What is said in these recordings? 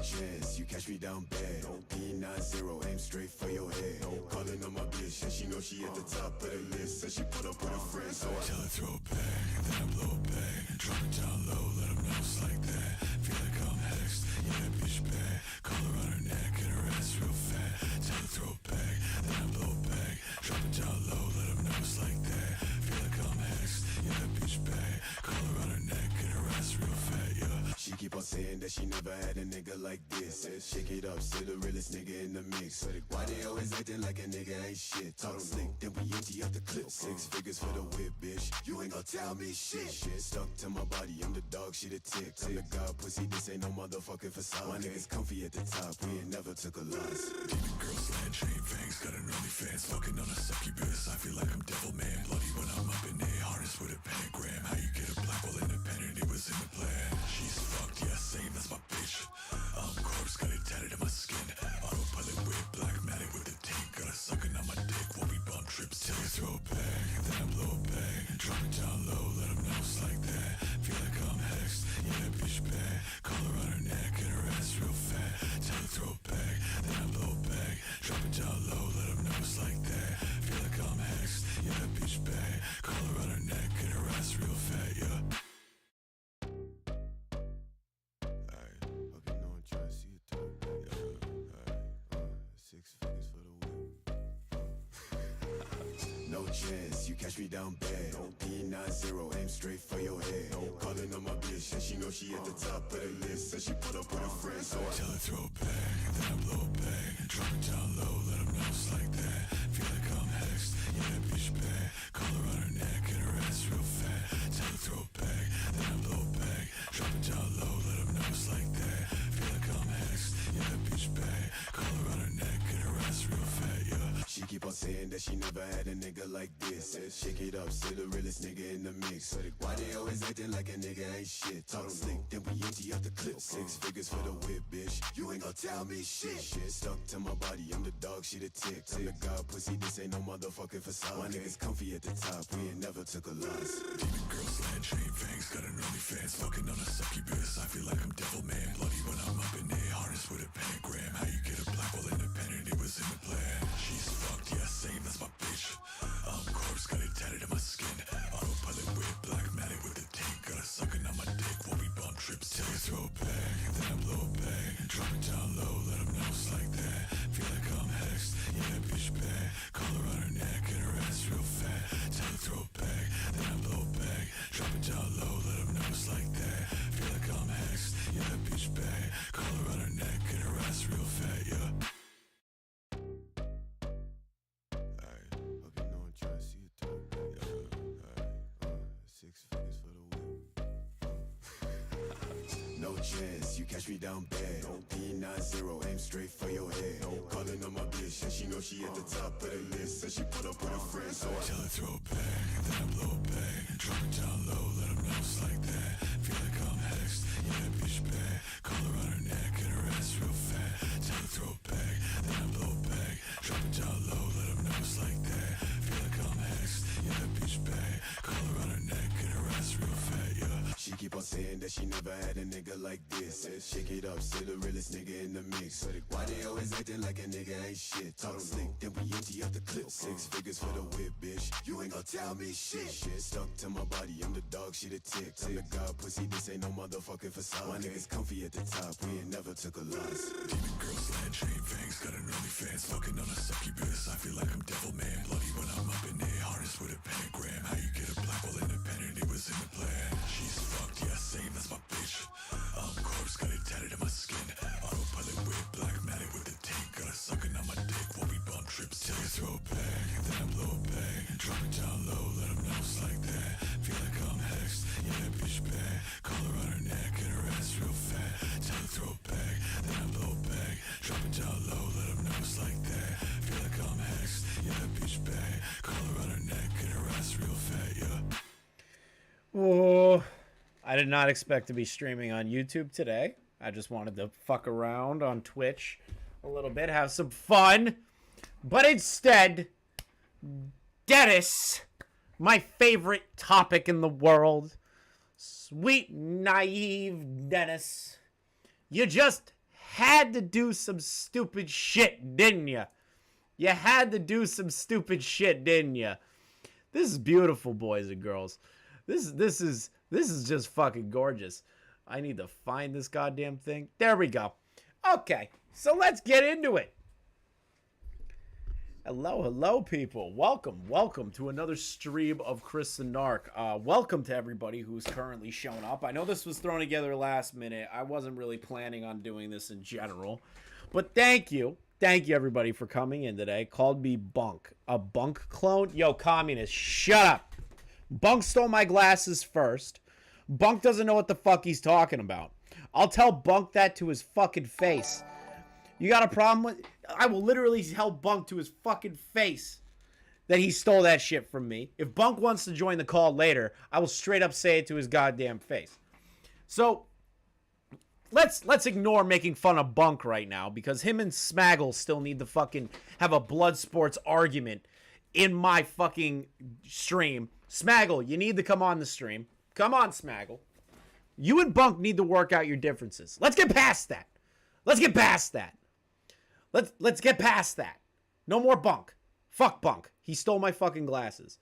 chance, you catch me down bad. P90, aim straight for your head. Calling on my bitch, and she know she at the top of the list. So she put up with her friends, so I tell her throw it back, and then I blow it back. Drop it down low, let them know it's like that. Feel like I'm hexed, yeah, that bitch bad. Collar on her neck, and her ass real fat. Tell her throw it back, then I blow it back. Drop it down low, let them know it's like that. Feel like I'm hexed, yeah, that bitch bad. Collar on her neck, and her ass real fat, yeah. She keep on saying that she never had a nigga like this. Shake it up, still the realest nigga in the mix. Why they always acting like a nigga ain't shit? Talk slick, then we empty out the clip. 6 figures for the whip, bitch. You ain't gon' tell me shit. Stuck to my body, I'm the dog, she the tick. I'm the god, pussy, this ain't no motherfucking facade. My niggas comfy at the top, we ain't never took a loss. Demon girls, land chain fangs, got an OnlyFans. Fucking on a succubus, I feel like I'm devil man. Bloody when I'm up in a harness with a pentagram. How you get a black hole independent, it was in the plan. She's fucked, yeah, same, that's my bitch. Corpse got it tatted on my skin. Autopilot with black matic with the tank. Got her sucking on my dick while we bump trips. Till you throw it back, then I blow it back. Drop it down low, let them know it's like that. Feel like I'm hexed, yeah, that bitch bad. Collar on her neck and her ass real fat. Tell her throw it back, then I blow it back. Drop it down low, let them know it's like that. Feel like I'm hexed, yeah, that bitch bad. Collar on her neck and her ass real fat, yeah. No chance, you catch me down bad. P90, aim straight for your head. Calling on my bitch, and she know she at the top of the list. So she put up with her friends, so I tell her throw it back, then I blow it back. Drop it down low, let them know it's like that. Feel like I'm hexed, yeah, that bitch bad. Collar on her neck and her ass real fat. Tell her throw it back, then I blow it back. Drop it down low, let them know it's like that. Feel like I'm hexed, yeah, that bitch bad. Collar on her neck and her ass real fat, yeah. She keep on saying that she never had a nigga like this. Shake it up, still the realest nigga in the mix. Why they always acting like a nigga ain't shit? Talk slick, then we empty out the clip. 6 figures for the whip, bitch. You ain't gon' tell me shit. Stuck to my body, I'm the dog, she the tick. I'm the god, pussy, this ain't no motherfucking facade. My niggas comfy at the top, we ain't never took a loss. Demon girls, land chain fangs, got an OnlyFans. Fucking on a succubus, I feel like I'm devil man. Bloody when I'm up in a harness with a pentagram. How you get a black hole independent, it was in the plan. She's fucked, yeah, same, that's my bitch. Corpse got it tatted on my skin. Autopilot with black matic with the tank. Got her sucking on my dick while we bump trips. Till you throw it back, then I blow it back. Drop it down low, let them know it's like that. Feel like I'm hexed, yeah, that bitch bad. Collar on her neck and her ass real fat. Tell her throw it back, then I blow it back. Drop it down low, let them know it's like that. Feel like I'm hexed, yeah, that bitch bad. Collar on her neck and her ass real fat, yeah. No chance, you catch me down bad. P90, aim straight for your head. Calling on my bitch, and she know she at the top of the list. So she put up with her friends, so I tell her throw it back, then I blow it back. Drop it down low, let them know it's like that. Feel like I'm hexed, yeah, that bitch bad. Collar on her neck and her ass real fat. Tell her throw it back, then I blow it back. Drop it down low, let them know it's like that. Feel like I'm hexed, yeah, that bitch bad. Collar on her neck and her ass real fat, yeah. She keep on saying that she never had a nigga like this. Shake it up, still the realest nigga in the mix. Why they always acting like a nigga ain't shit? Talk slick, then we empty out the clip. 6 figures for the whip, bitch. You ain't gon' tell me shit. Stuck to my body, I'm the dog, she the tick. I'm the god, pussy, this ain't no motherfucking facade. My niggas comfy at the top, we ain't never took a loss. Demon girls, land chain fangs, got an OnlyFans. Fucking on a succubus, I feel like I'm devil man. Bloody when I'm up in a harness with a pentagram. How you get a black hole independent, it was in the plan. She's fucked, yeah, same, that's my bitch. Corpse got it tatted on my skin. Autopilot with black matic with the tank. Got her sucking on my dick while we bump trips. Till you throw it back, then I blow it back. Drop it down low, let them know it's like that. Feel like I'm hexed, yeah, that bitch bad. Collar on her neck and her ass real fat. Tell her throw it back, then I blow it back. Drop it down low, let them know it's like that. Feel like I'm hexed, yeah, that bitch bad. Collar on her neck and her ass real fat, yeah. Oh, I did not expect to be streaming on YouTube today. I just wanted to fuck around on Twitch a little bit, have some fun. But instead, Dennis, my favorite topic in the world, sweet, naive Dennis, you just had to do some stupid shit, didn't you? You had to do some stupid shit, didn't you? This is beautiful, boys and girls. This is just fucking gorgeous. I need to find this goddamn thing. There we go. Okay, so let's get into it. Hello, people. Welcome to another stream of Chris and Narc. Welcome to everybody who's currently shown up. I know this was thrown together last minute. I wasn't really planning on doing this in general, but thank you everybody for coming in today. Called me Bunk, a Bunk clone. Yo, communist, shut up. Bunk stole my glasses first. Bunk doesn't know what the fuck he's talking about. I'll tell Bunk that to his fucking face. You got a problem with... I will literally tell Bunk to his fucking face that he stole that shit from me. If Bunk wants to join the call later, I will straight up say it to his goddamn face. So, let's ignore making fun of Bunk right now, because him and Smaggle still need to fucking have a blood sports argument in my fucking stream. Smaggle, you need to come on the stream. Come on, Smaggle. You and Bunk need to work out your differences. Let's get past that. Let's get past that. Let's get past that. No more Bunk. Fuck Bunk. He stole my fucking glasses.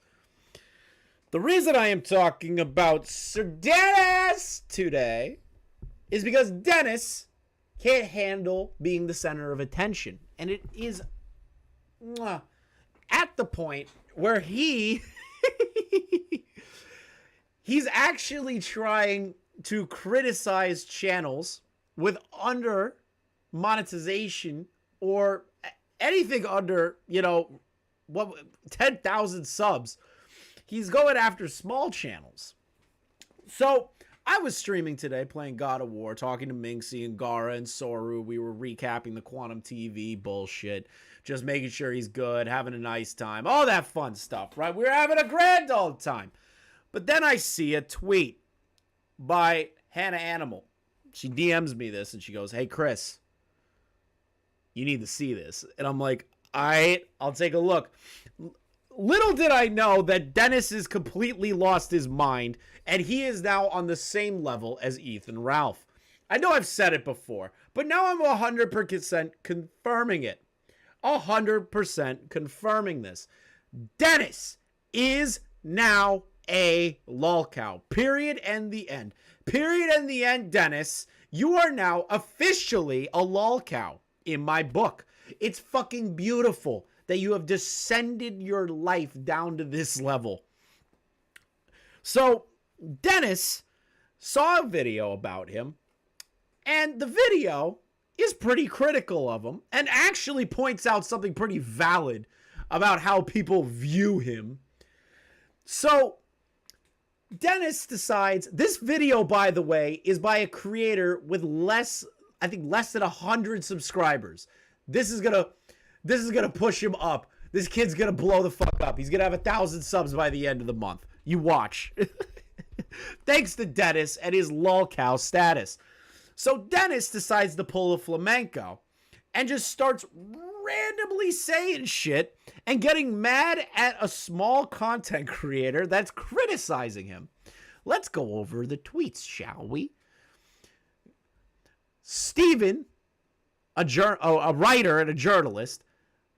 The reason I am talking about Sir Dennis today is because Dennis can't handle being the center of attention. And it is at the point where he's actually trying to criticize channels with under monetization or anything under, 10,000 subs. He's going after small channels. So I was streaming today playing God of War, talking to Minxie and Gara and Soru. We were recapping the Quantum TV bullshit, just making sure he's good, having a nice time, all that fun stuff, right? We were having a grand old time. But then I see a tweet by Hannah Animal. She DMs me this and she goes, "Hey, Chris, you need to see this." And I'm like, all right, I'll take a look. Little did I know that Dennis has completely lost his mind, and he is now on the same level as Ethan Ralph. I know I've said it before, but now I'm 100% confirming it. 100% confirming this. Dennis is now a lolcow. Period and the end. Period and the end, Dennis. You are now officially a lolcow in my book. It's fucking beautiful that you have descended your life down to this level. So, Dennis saw a video about him, and the video is pretty critical of him and actually points out something pretty valid about how people view him. So, Dennis decides, this video, by the way, is by a creator with less than 100 subscribers. This is gonna push him up. This kid's gonna blow the fuck up. He's gonna have 1,000 subs by the end of the month. You watch. Thanks to Dennis and his lolcow status. So Dennis decides to pull a flamenco and just starts randomly saying shit and getting mad at a small content creator that's criticizing him. Let's go over the tweets, shall we? Steven, a writer and a journalist,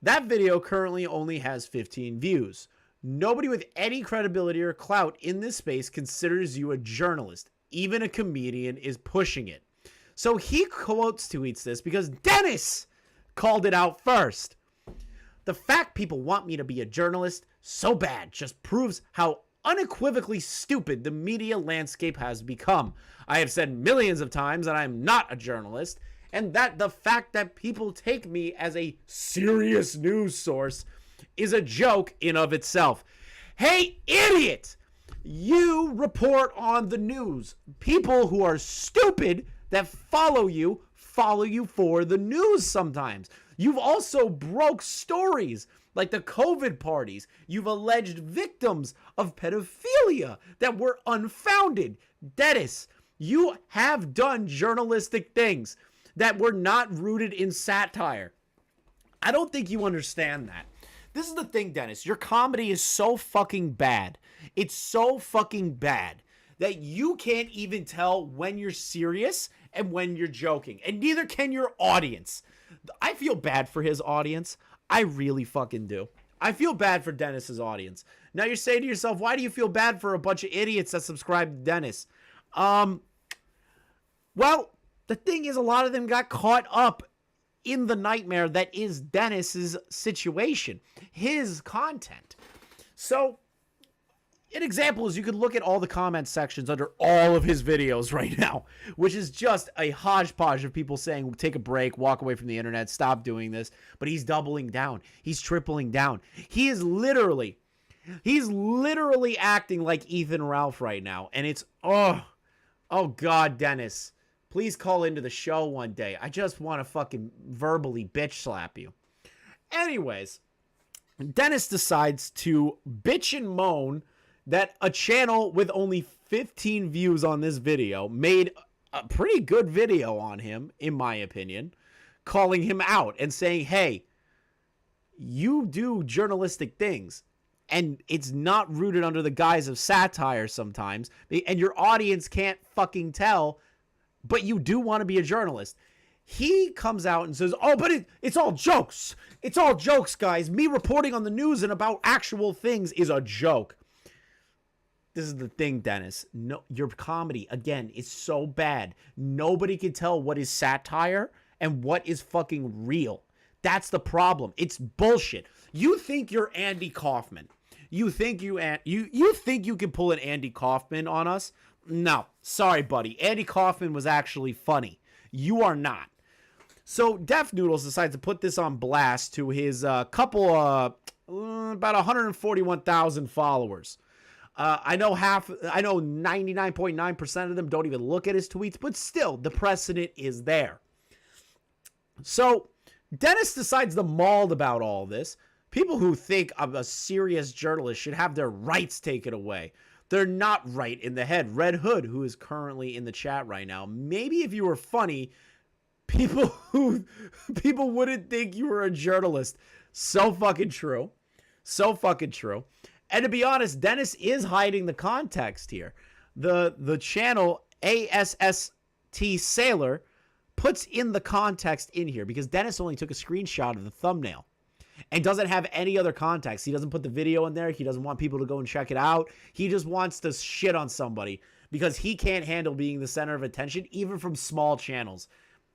that video currently only has 15 views. Nobody with any credibility or clout in this space considers you a journalist. Even a comedian is pushing it. So he tweets this because Dennis called it out first. The fact people want me to be a journalist so bad just proves how unequivocally stupid the media landscape has become. I have said millions of times that I am not a journalist, and that the fact that people take me as a serious news source is a joke in of itself. Hey, idiot! You report on the news. People who are stupid that follow you for the news sometimes. You've also broke stories like the COVID parties. You've alleged victims of pedophilia that were unfounded. Dennis, you have done journalistic things that were not rooted in satire. I don't think you understand that. This is the thing, Dennis. Your comedy is so fucking bad. It's so fucking bad that you can't even tell when you're serious and when you're joking, and neither can your audience. I feel bad for his audience. I really fucking do. I feel bad for Dennis's audience. Now you're saying to yourself, why do you feel bad for a bunch of idiots that subscribe to Dennis? Well, the thing is, a lot of them got caught up in the nightmare that is Dennis's situation, his content. So, an example is you could look at all the comment sections under all of his videos right now, which is just a hodgepodge of people saying, take a break, walk away from the internet, stop doing this. But he's doubling down. He's tripling down. He's literally acting like Ethan Ralph right now. And it's, oh God, Dennis, please call into the show one day. I just want to fucking verbally bitch slap you. Anyways, Dennis decides to bitch and moan that a channel with only 15 views on this video made a pretty good video on him, in my opinion, calling him out and saying, hey, you do journalistic things, and it's not rooted under the guise of satire sometimes, and your audience can't fucking tell, but you do want to be a journalist. He comes out and says, oh, but it's all jokes. It's all jokes, guys. Me reporting on the news and about actual things is a joke. This is the thing, Dennis. No, your comedy, again, is so bad. Nobody can tell what is satire and what is fucking real. That's the problem. It's bullshit. You think you're Andy Kaufman. You think you think you can pull an Andy Kaufman on us? No. Sorry, buddy. Andy Kaufman was actually funny. You are not. So Def Noodles decides to put this on blast to his about 141,000 followers. I know 99.9% of them don't even look at his tweets, but still, the precedent is there. So Dennis decides to maul about all this. People who think of a serious journalist should have their rights taken away. They're not right in the head. Red Hood, who is currently in the chat right now, maybe if you were funny, people wouldn't think you were a journalist. So fucking true. So fucking true. And to be honest, Dennis is hiding the context here. The channel ASST Sailor puts in the context in here because Dennis only took a screenshot of the thumbnail and doesn't have any other context. He doesn't put the video in there. He doesn't want people to go and check it out. He just wants to shit on somebody because he can't handle being the center of attention, even from small channels,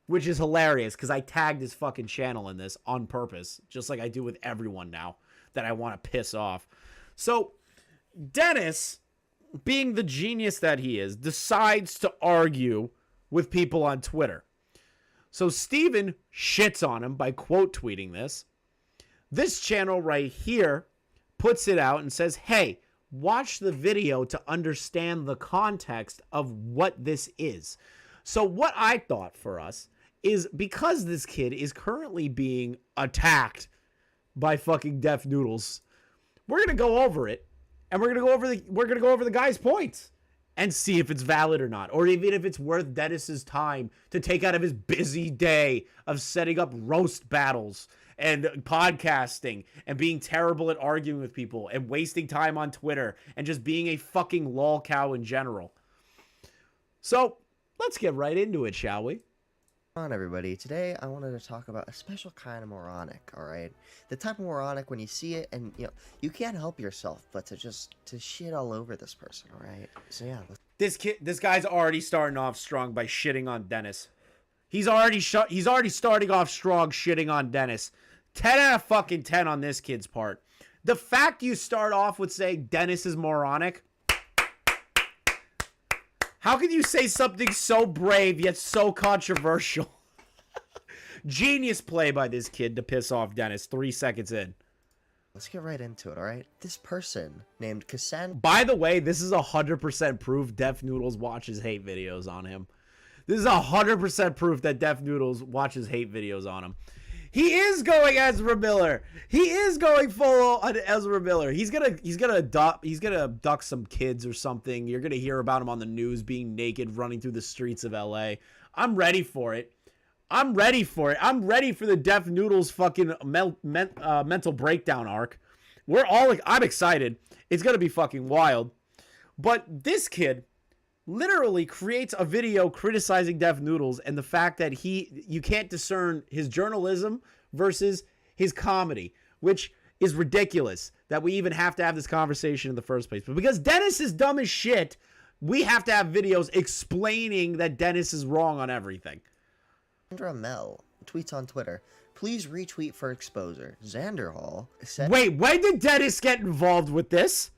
which is hilarious because I tagged his fucking channel in this on purpose, just like I do with everyone now that I want to piss off. So Dennis, being the genius that he is, decides to argue with people on Twitter. So Steven shits on him by quote tweeting this. This channel right here puts it out and says, hey, watch the video to understand the context of what this is. So what I thought for us is, because this kid is currently being attacked by fucking Def Noodles, we're going to go over it, and we're going to go over the guy's points and see if it's valid or not, or even if it's worth Dennis's time to take out of his busy day of setting up roast battles and podcasting and being terrible at arguing with people and wasting time on Twitter and just being a fucking lol cow in general. So let's get right into it, shall we? On everybody, today I wanted to talk about a special kind of moronic. All right, the type of moronic when you see it and you can't help yourself but to shit all over this person. All right, so yeah, this guy's already starting off strong by shitting on Dennis. He's already starting off strong shitting on Dennis. 10 out of fucking 10 on this kid's part. The fact you start off with saying Dennis is moronic. How can you say something so brave yet so controversial? Genius play by this kid to piss off Dennis 3 seconds in. Let's get right into it, all right? This person named Cassandra. By the way, this is 100% proof Def Noodles watches hate videos on him. This is 100% proof that Def Noodles watches hate videos on him. He is going Ezra Miller. He is going full on Ezra Miller. He's gonna abduct some kids or something. You're gonna hear about him on the news being naked running through the streets of LA. I'm ready for it. I'm ready for the Def Noodles fucking mental breakdown arc. I'm excited. It's gonna be fucking wild. But this kid literally creates a video criticizing Def Noodles and the fact that you can't discern his journalism versus his comedy, which is ridiculous that we even have to have this conversation in the first place. But because Dennis is dumb as shit, we have to have videos explaining that Dennis is wrong on everything. Sandra Mel tweets on Twitter, please retweet for exposure. Xander Hall said... Wait, when did Dennis get involved with this?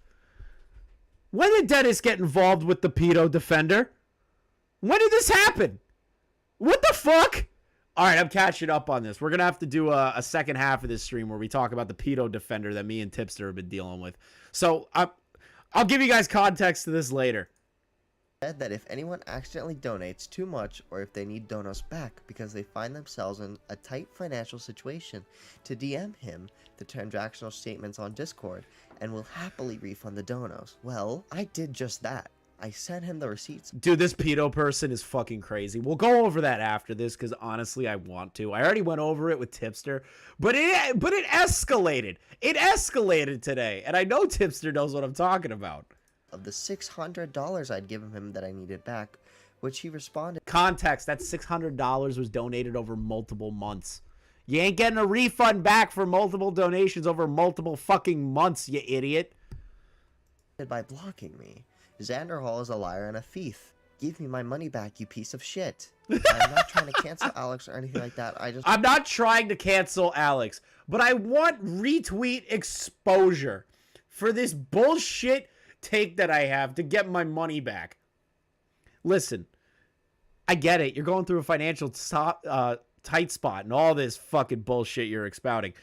When did Dennis get involved with the pedo defender? When did this happen? What the fuck? All right, I'm catching up on this. We're going to have to do a second half of this stream where we talk about the pedo defender that me and Tipster have been dealing with. So I'll give you guys context to this later. Said that if anyone accidentally donates too much or if they need donos back because they find themselves in a tight financial situation, to DM him the transactional statements on Discord and will happily refund the donos. Well, I did just that. I sent him the receipts. Dude, this pedo person is fucking crazy. We'll go over that after this because honestly, I want to. I already went over it with Tipster, but it escalated. It escalated today, and I know Tipster knows what I'm talking about. Of the $600 I'd given him that I needed back, which he responded. Context, that $600 was donated over multiple months. You ain't getting a refund back for multiple donations over multiple fucking months, you idiot. By blocking me. Xander Hall is a liar and a thief. Give me my money back, you piece of shit. I'm not trying to cancel Alex or anything like that. I'm not trying to cancel Alex, but I want retweet exposure for this bullshit take that I have to get my money back. Listen, I get it. You're going through a financial tight spot and all this fucking bullshit you're expounding.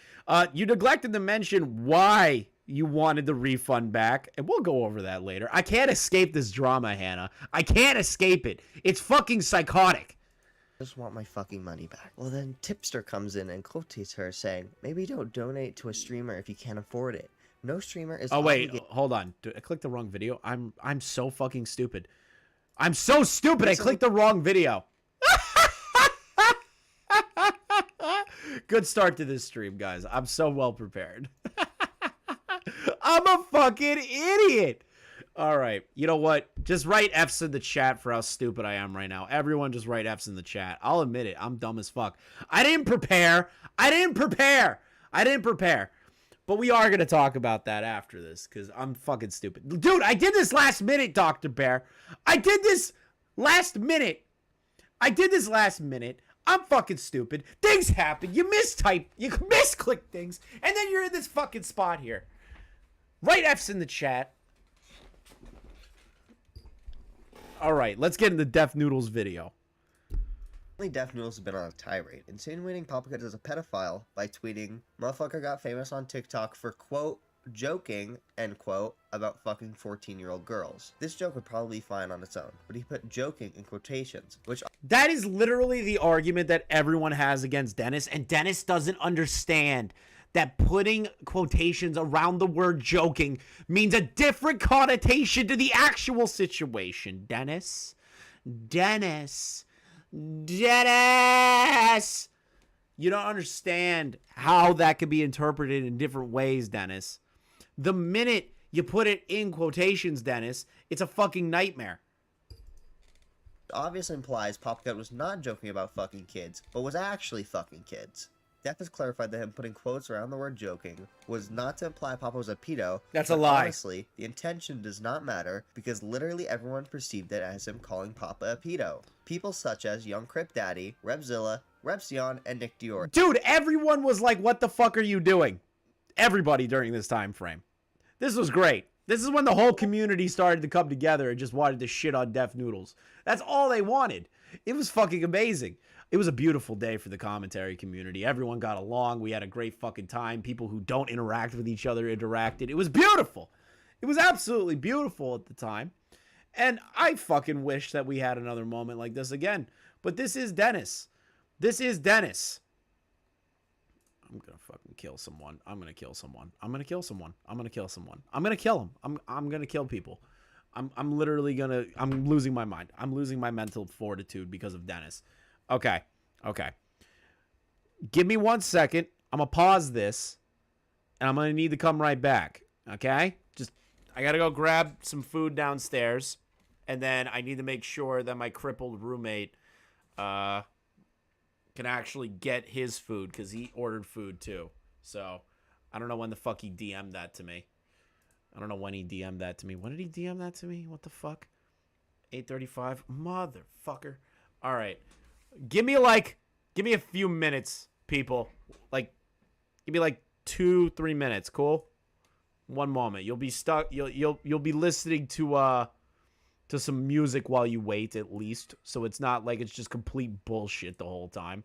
You neglected to mention why you wanted the refund back, and we'll go over that later. I can't escape this drama, Hannah. I can't escape it. It's fucking psychotic. I just want my fucking money back. Well, then Tipster comes in and quotes her saying, maybe don't donate to a streamer if you can't afford it. No streamer is... Oh, wait. Hold on. I clicked the wrong video. I'm so fucking stupid. I'm so stupid. I clicked the wrong video. Good start to this stream, guys. I'm so well prepared. I'm a fucking idiot. All right. You know what? Just write F's in the chat for how stupid I am right now. Everyone just write F's in the chat. I'll admit it. I'm dumb as fuck. I didn't prepare. But we are going to talk about that after this because I'm fucking stupid. Dude, I did this last minute, Dr. Bear. I did this last minute. I'm fucking stupid. Things happen. You mistype. You misclick things. And then you're in this fucking spot here. Write F's in the chat. All right, let's get into Def Noodles video. Def Noodles has been on a tirade, insinuating Papa Kid is a pedophile by tweeting, motherfucker got famous on TikTok for, quote, joking, end quote, about fucking 14-year-old girls. This joke would probably be fine on its own, but he put joking in quotations, which... That is literally the argument that everyone has against Dennis, and Dennis doesn't understand that putting quotations around the word joking means a different connotation to the actual situation. Dennis. You don't understand how that could be interpreted in different ways, Dennis. The minute you put it in quotations, Dennis, it's a fucking nightmare. Obviously implies Papa Kid was not joking about fucking kids, but was actually fucking kids. Def has clarified that him putting quotes around the word joking was not to imply Papa was a pedo. That's a lie. Honestly, the intention does not matter because literally everyone perceived it as him calling Papa a pedo. People such as Young Crip Daddy, Repzilla, Repsion, and Nick Dior. Dude, everyone was like, what the fuck are you doing? Everybody during this time frame. This was great. This is when the whole community started to come together and just wanted to shit on Def Noodles. That's all they wanted. It was fucking amazing. It was a beautiful day for the commentary community. Everyone got along. We had a great fucking time. People who don't interact with each other interacted. It was beautiful. It was absolutely beautiful at the time. And I fucking wish that we had another moment like this again. But this is Dennis. This is Dennis. I'm gonna fucking kill someone. I'm gonna kill someone. I'm gonna kill someone. I'm gonna kill someone. I'm gonna kill him. I'm gonna kill people. I'm literally gonna... I'm losing my mind. I'm losing my mental fortitude because of Dennis. Okay. Give me 1 second. I'm going to pause this, and I'm going to need to come right back. Okay? I got to go grab some food downstairs, And then I need to make sure that my crippled roommate can actually get his food because he ordered food too. So I don't know when the fuck he DM'd that to me. I don't know when he DM'd that to me. When did he DM that to me? What the fuck? 8:35? Motherfucker. All right. Give me a few minutes, people. Like, give me like 2-3 minutes, cool? One moment. You'll be stuck. You'll be listening to some music while you wait, at least, so it's not like it's just complete bullshit the whole time.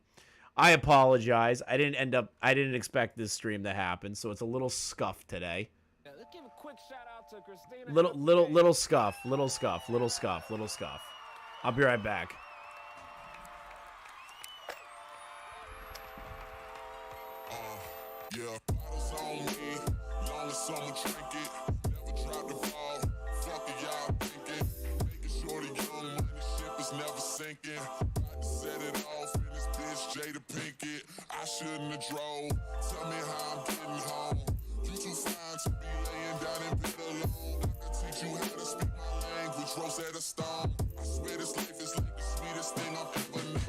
I apologize. I didn't expect this stream to happen, so it's a little scuffed today. Yeah, let's give a quick shout out to Christina. Little scuff. I'll be right back. Yeah, bottles on me, long as someone drink it. Never drop the ball, fuck it, y'all thinking. Making sure the young money ship is never sinking. About to set it off in this bitch, Jada Pinkett. I shouldn't have drove, tell me how I'm getting home. You too fine to be laying down in bed alone. I can teach you how to speak my language, Rosetta Stone. I swear this life is like the sweetest thing I've ever known.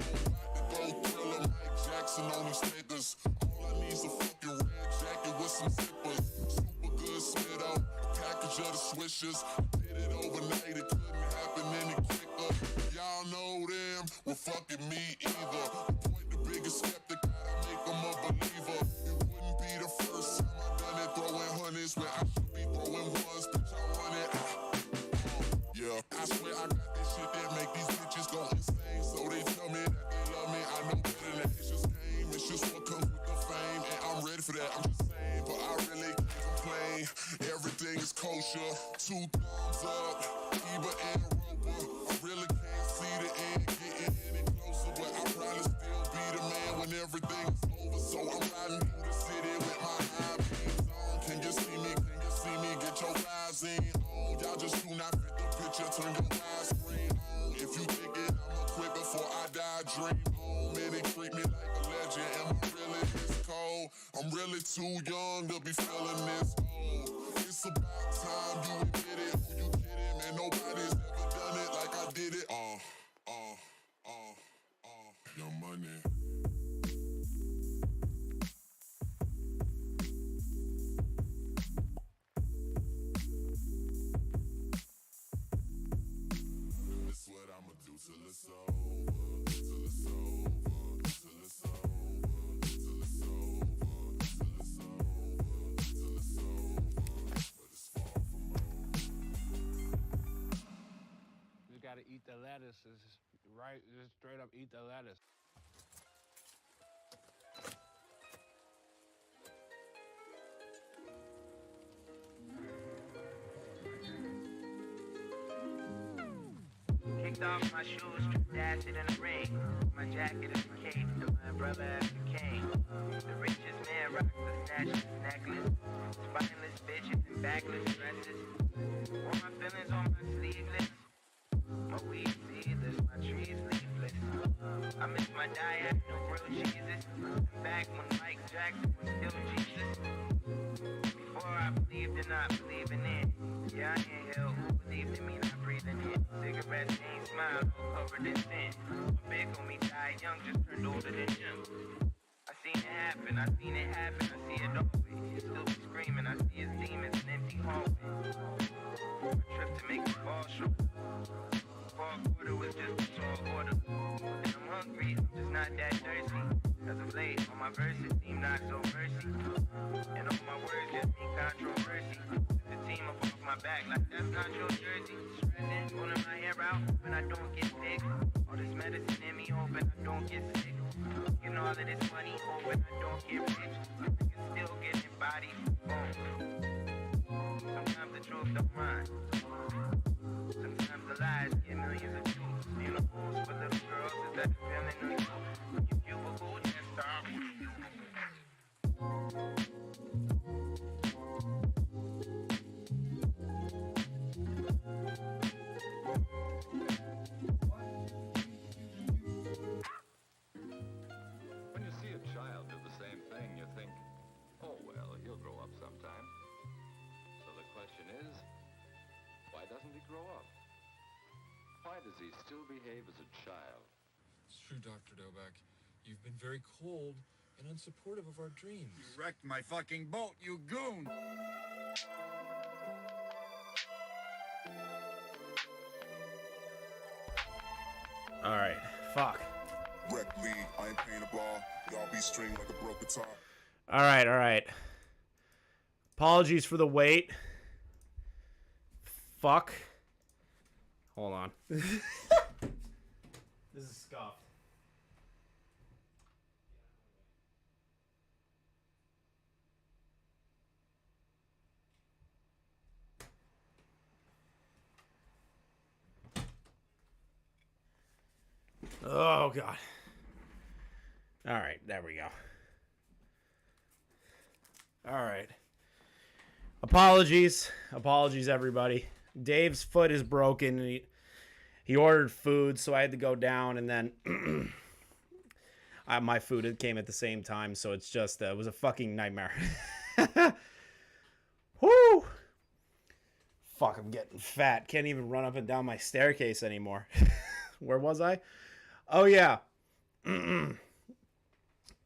About to go thriller Mike Jackson on these niggas. All I need's a fucking red jacket with some zippers. Super good Smith-O, a package of the swishers. Did it overnight, it couldn't happen any quicker. Y'all know them, well fucking me either. Point the biggest skeptic, gotta make them a believer. It wouldn't be the first time I done it, throwing hundreds when I should be throwing ones. Bitch, I run it. Yeah, I swear I got this shit that make these bitches go insane. So they tell me that they love me, I know better than that. It's just game, it's just what comes with the fame. And I'm ready for that, I'm just saying. But I really can't complain, everything is kosher. 2 thumbs up, Eva and Roper. I really can't see the end getting any closer. But I'll probably still be the man when everything is over. So I'm riding through the city with my high beams on. Can you see me, get your vibes in on. Y'all just do not fit the picture, turn your widescreen on. If you think it, I'ma quit before I die, dream on. Many treat me like a legend, am I really this cold? I'm really too young to be feeling this old. It's about time you admit it, who you kidding, man, nobody's ever done it like I did it. Young Money. This what I'ma do till it's over, till it's over, till it's over, till it's over, till it's over, till it's over, but it's far from over. You gotta eat the lettuce. It's right, just straight up eat the lettuce. Kicked off my shoes, dashed it in the ring. My jacket is a cape, and my brother has a cane. The richest man rocks the snatchless necklace. Spineless bitches and backless dresses. All my feelings on my sleeveless. My weed seedless, my trees leafless. I miss my diet, no grilled cheeses. Back when Mike Jackson was still Jesus. Before I believed in not believing in. Yeah, I inhale, who believed in me not breathing in. Cigarettes ain't smile, all covered in sin. My big homie died young, just turned older than him. I seen it happen, I see it always. Still be screaming, I see his demons in empty hallway. My trip to make the ball short. Fall quarter was just a tall order. And I'm hungry, I'm just not that thirsty. As of late, all my verses seem not so versy. And all my words just mean controversy. The team up off my back like that's not your jersey. Stressing, pulling my hair out, hoping I don't get picked. All this medicine in me, hoping I don't get sick. Getting all of this money, hoping I don't get rich. I can still get in body boom. Sometimes the truth don't rhyme. Sometimes the lies get millions of views. You know, fools for little girls, is that the feeling of you? If you were cool, just stop. When you see a child do the same thing, you think, oh, well, he'll grow up sometime. So the question is, why doesn't he grow up? Why does he still behave as a child? It's true, Dr. Doback. You've been very cold and unsupportive of our dreams. You wrecked my fucking boat, you goon! All right. Fuck. Rec lead, I ain't paying a bar. Y'all be string like a broke guitar. All right. All right. Apologies for the wait. Fuck. Hold on. This is scuffed. Oh, God. All right, there we go. All right. Apologies, everybody. Dave's foot is broken. And he ordered food, so I had to go down, and then my food came at the same time, so it's just, it was a fucking nightmare. Whoo! Fuck, I'm getting fat. Can't even run up and down my staircase anymore. Where was I? Oh, yeah.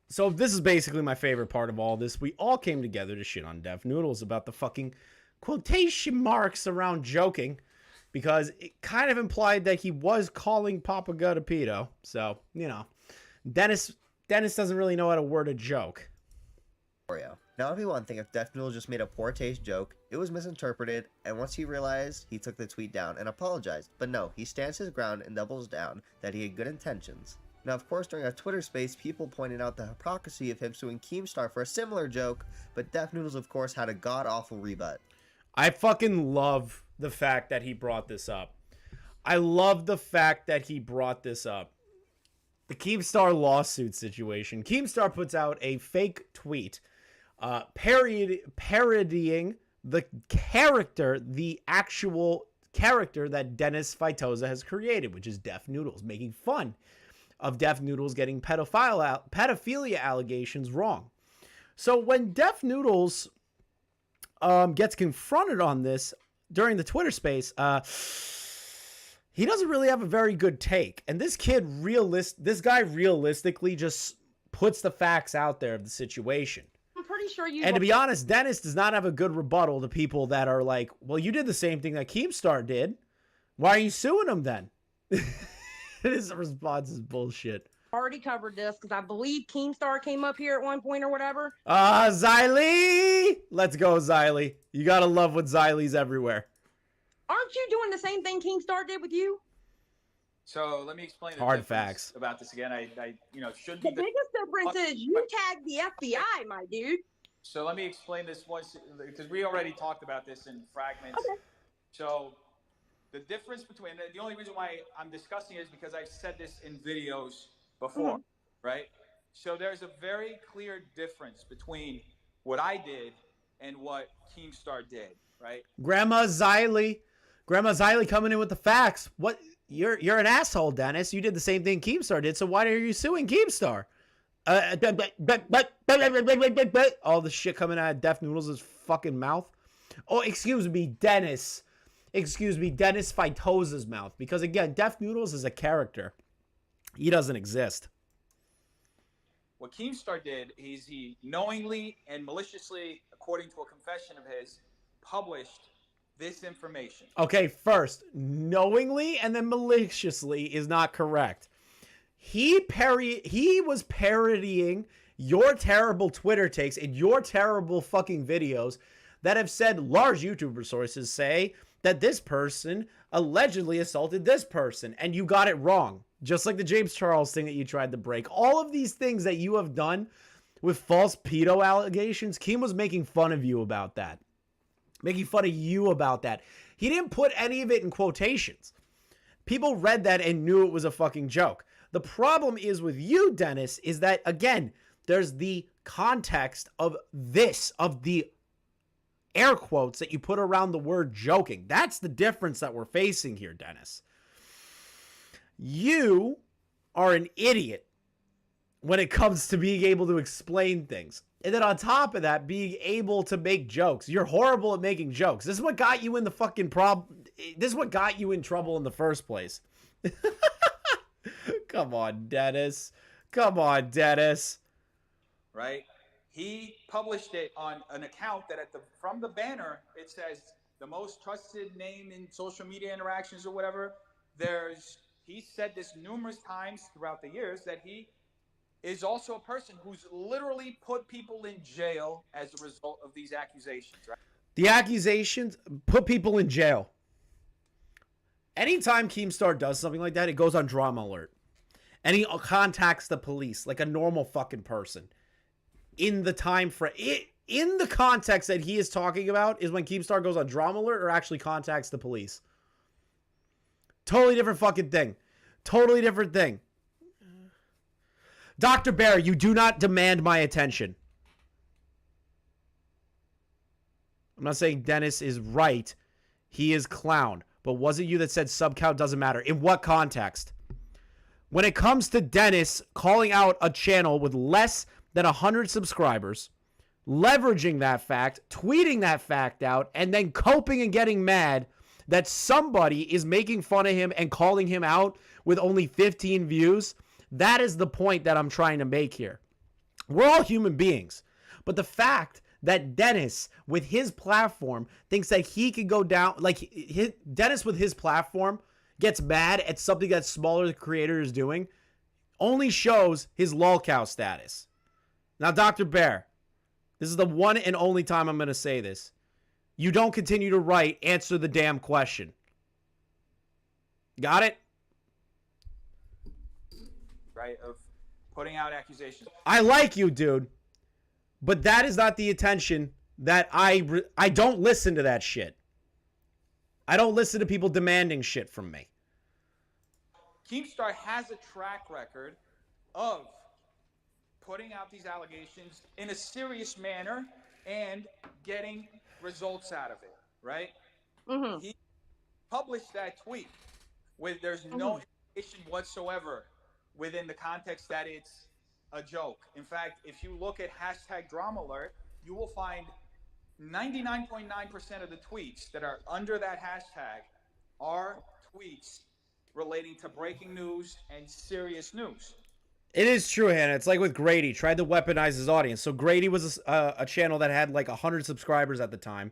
So this is basically my favorite part of all this. We all came together to shit on Def Noodles about the fucking quotation marks around joking, because it kind of implied that he was calling Papa Gut a pedo. So, you know, Dennis doesn't really know how to word a joke. Oreo. Now, it'd be one thing if Def Noodle just made a poor taste joke, it was misinterpreted, and once he realized, he took the tweet down and apologized. But no, he stands his ground and doubles down that he had good intentions. Now, of course, during a Twitter space, people pointed out the hypocrisy of him suing Keemstar for a similar joke, but Def Noodles, of course, had a god-awful rebut. I fucking love the fact that he brought this up. I love the fact that he brought this up. The Keemstar lawsuit situation. Keemstar puts out a fake tweet parodying the actual character that Dennis Feitosa has created, which is Def Noodles, making fun of Def Noodles getting pedophilia allegations wrong. So when Def Noodles gets confronted on this during the Twitter space, he doesn't really have a very good take. And this guy realistically just puts the facts out there of the situation. I'm pretty sure you. And to be honest, Dennis does not have a good rebuttal to people that are like, well, you did the same thing that Keemstar did. Why are you suing him then? His response is bullshit. Already covered this because I believe Keemstar came up here at one point or whatever. Xylee! Let's go, Xylee. You gotta love when Xylee's everywhere. Aren't you doing the same thing Keemstar did with you? So let me explain the Hard difference facts about this again. I should The be biggest difference is you tagged the FBI, my dude. So let me explain this once, because we already talked about this in fragments. Okay. So the difference between, the only reason why I'm discussing it is because I've said this in videos before, right? So there's a very clear difference between what I did and what Keemstar did, right? Grandma Xylee coming in with the facts. What? You're an asshole, Dennis. You did the same thing Keemstar did, so why are you suing Keemstar? All the shit coming out of Def Noodles' fucking mouth. Oh, excuse me, Dennis Feitosa's mouth. Because again, Def Noodles is a character. He doesn't exist. What Keemstar did is he knowingly and maliciously, according to a confession of his, published this information. Okay, first, knowingly and then maliciously is not correct. He was parodying your terrible Twitter takes and your terrible fucking videos that have said large YouTuber sources say that this person allegedly assaulted this person, and you got it wrong. Just like the James Charles thing that you tried to break. All of these things that you have done with false pedo allegations, Keem was making fun of you about that. Making fun of you about that. He didn't put any of it in quotations. People read that and knew it was a fucking joke. The problem is with you, Dennis, is that, again, there's the context of this, of the air quotes that you put around the word joking. That's the difference that we're facing here, Dennis. You are an idiot when it comes to being able to explain things. And then on top of that, being able to make jokes. You're horrible at making jokes. This is what got you in the fucking problem. This is what got you in trouble in the first place. Come on, Dennis. Come on, Dennis. Right? He published it on an account that from the banner, it says the most trusted name in social media interactions or whatever. He said this numerous times throughout the years that he is also a person who's literally put people in jail as a result of these accusations, right? The accusations put people in jail. Anytime Keemstar does something like that, it goes on drama alert. And he contacts the police like a normal fucking person. In the time frame, in the context that he is talking about is when Keemstar goes on drama alert or actually contacts the police. Totally different fucking thing. Totally different thing. Dr. Bear, you do not demand my attention. I'm not saying Dennis is right. He is clown. But was it you that said sub count doesn't matter? In what context? When it comes to Dennis calling out a channel with less than 100 subscribers, leveraging that fact, tweeting that fact out, and then coping and getting mad that somebody is making fun of him and calling him out with only 15 views, that is the point that I'm trying to make here. We're all human beings. But the fact that Dennis, with his platform, thinks that he could go down, like Dennis with his platform gets mad at something that smaller creator is doing, only shows his lolcow status. Now, Dr. Bear, this is the one and only time I'm going to say this. You don't continue to write, answer the damn question. Got it? Right, of putting out accusations. I like you, dude. But that is not the attention that I don't listen to that shit. I don't listen to people demanding shit from me. Keemstar has a track record of putting out these allegations in a serious manner and getting results out of it, right? Mm-hmm. He published that tweet with there's no indication whatsoever within the context that it's a joke. In fact, if you look at hashtag drama alert, you will find 99.9% of the tweets that are under that hashtag are tweets relating to breaking news and serious news. It is true, Hannah. It's like with Grady. Tried to weaponize his audience. So Grady was a channel that had like 100 subscribers at the time.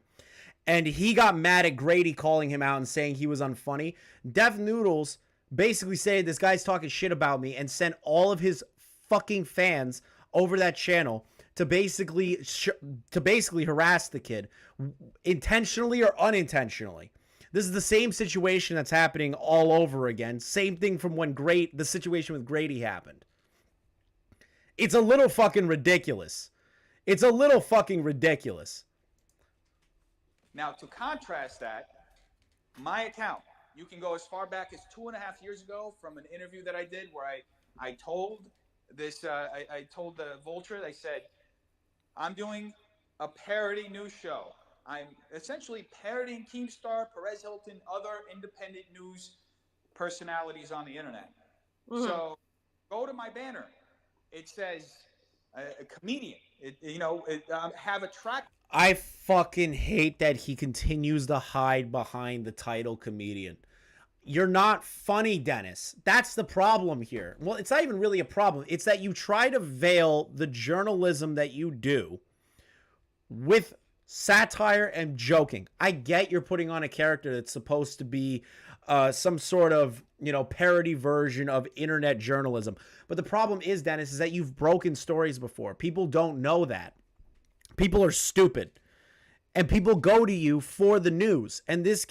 And he got mad at Grady calling him out and saying he was unfunny. Def Noodles basically said this guy's talking shit about me and sent all of his fucking fans over that channel to basically harass the kid, intentionally or unintentionally. This is the same situation that's happening all over again. Same thing from when the situation with Grady happened. It's a little fucking ridiculous. It's a little fucking ridiculous. Now, to contrast that, my account, you can go as far back as 2.5 years ago from an interview that I did where I told this, I told the Vulture, I said, I'm doing a parody news show. I'm essentially parodying Keemstar, Perez Hilton, other independent news personalities on the internet. So go to my banner. It says a comedian. Have a track. I fucking hate that he continues to hide behind the title comedian. You're not funny, Dennis. That's the problem here. Well, it's not even really a problem. It's that you try to veil the journalism that you do with satire and joking. I get you're putting on a character that's supposed to be some sort of, parody version of internet journalism. But the problem is, Dennis, is that you've broken stories before. People don't know that. People are stupid. And people go to you for the news. And this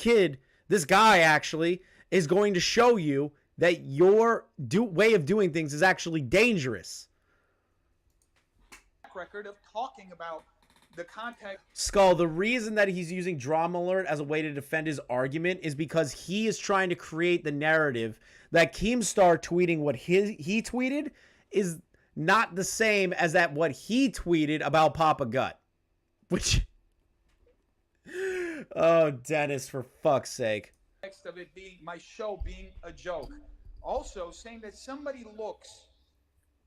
guy actually is going to show you that your way of doing things is actually dangerous. Record of talking about the context. Skull, the reason that he's using drama alert as a way to defend his argument is because he is trying to create the narrative that Keemstar tweeting what he tweeted is not the same as that what he tweeted about Papa Gut. Which... Oh, Dennis, for fuck's sake. Of it being my show being a joke. Also, saying that somebody looks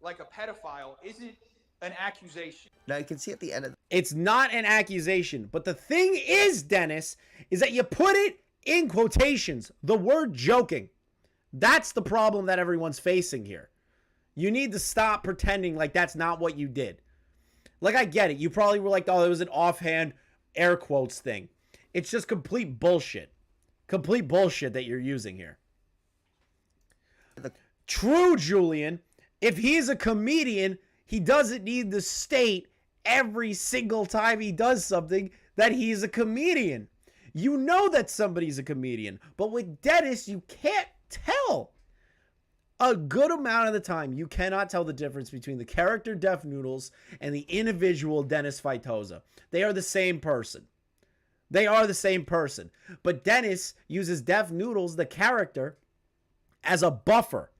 like a pedophile isn't an accusation. Now you can see at the end of It's not an accusation. But the thing is, Dennis, is that you put it in quotations. The word joking. That's the problem that everyone's facing here. You need to stop pretending like that's not what you did. Like, I get it. You probably were like, oh, it was an offhand air quotes thing. It's just complete bullshit. Complete bullshit that you're using here. True, Julian. If he's a comedian, he doesn't need to state every single time he does something that he's a comedian. You know that somebody's a comedian. But with Dennis, you can't tell. A good amount of the time, you cannot tell the difference between the character Def Noodles and the individual Dennis Faitoza. They are the same person. They are the same person. But Dennis uses Def Noodles, the character, as a buffer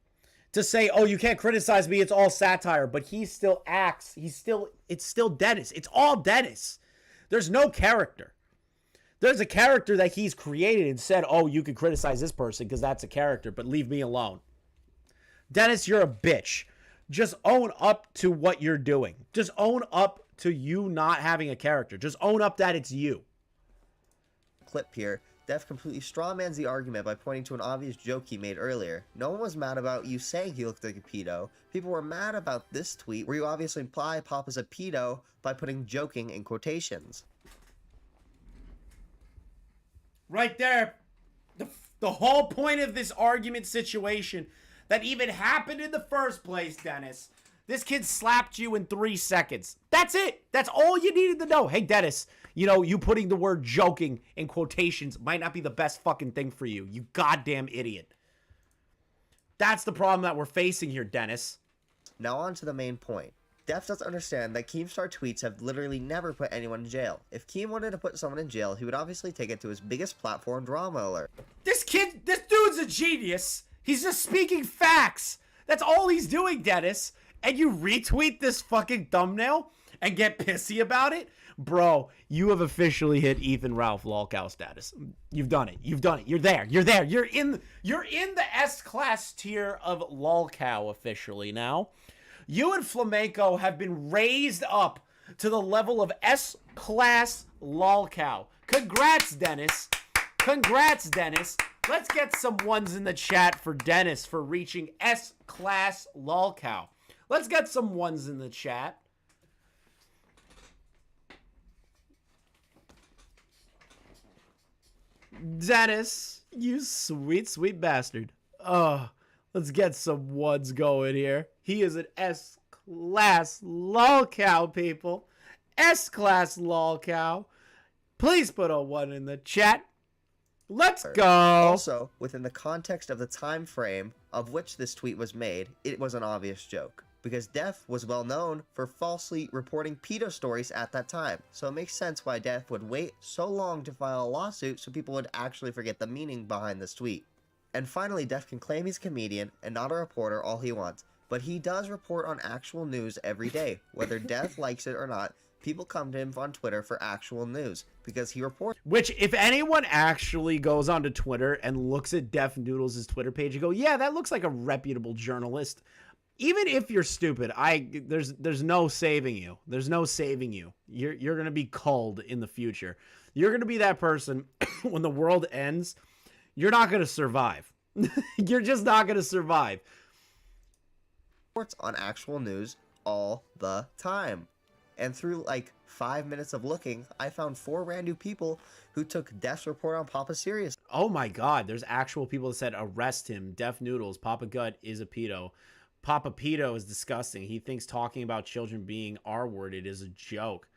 to say, oh, you can't criticize me, it's all satire. But he still acts. It's still Dennis. It's all Dennis. There's no character. There's a character that he's created and said, oh, you can criticize this person because that's a character, but leave me alone. Dennis, you're a bitch. Just own up to what you're doing. Just own up to you not having a character. Just own up that it's you. clip here, Def completely strawmans the argument by pointing to an obvious joke he made earlier. No one was mad about you saying he looked like a pedo. People were mad about this tweet where you obviously imply Pop is a pedo by putting joking in quotations. Right there. The whole point of this argument situation that even happened in the first place, Dennis. This kid slapped you in 3 seconds. That's it. That's all you needed to know. Hey, Dennis, you know, you putting the word joking in quotations might not be the best fucking thing for you. You goddamn idiot. That's the problem that we're facing here, Dennis. Now on to the main point. Def doesn't understand that Keemstar tweets have literally never put anyone in jail. If Keem wanted to put someone in jail, he would obviously take it to his biggest platform, Drama Alert. This dude's a genius. He's just speaking facts. That's all he's doing, Dennis. And you retweet this fucking thumbnail and get pissy about it? Bro, you have officially hit Ethan Ralph lolcow status. You've done it. You've done it. You're there. You're there. You're in the S-class tier of lolcow officially now. You and Flamenco have been raised up to the level of S-class lolcow. Congrats, Dennis. Congrats, Dennis. Let's get some ones in the chat for Dennis for reaching S-class lolcow. Let's get some ones in the chat. Dennis, you sweet, sweet bastard. Oh, let's get some ones going here. He is an S-class lolcow, people. S-class lolcow. Please put a 1 in the chat. Let's go. Also, within the context of the time frame of which this tweet was made, it was an obvious joke. Because Def was well known for falsely reporting pedo stories at that time. So it makes sense why Def would wait so long to file a lawsuit so people would actually forget the meaning behind this tweet. And finally, Def can claim he's a comedian and not a reporter all he wants. But he does report on actual news every day. Whether Def likes it or not, people come to him on Twitter for actual news. Because he reports. Which, if anyone actually goes onto Twitter and looks at Def Noodles' Twitter page and go, yeah, that looks like a reputable journalist. Even if you're stupid, there's no saving you. There's no saving you. You're going to be culled in the future. You're going to be that person when the world ends. You're not going to survive. You're just not going to survive. Reports on actual news all the time. And through like 5 minutes of looking, I found 4 random people who took Def's report on Papa serious. Oh my God, there's actual people that said arrest him. Def Noodles, Papa Gut is a pedo. Papa Pedo is disgusting. He thinks talking about children being R-worded is a joke.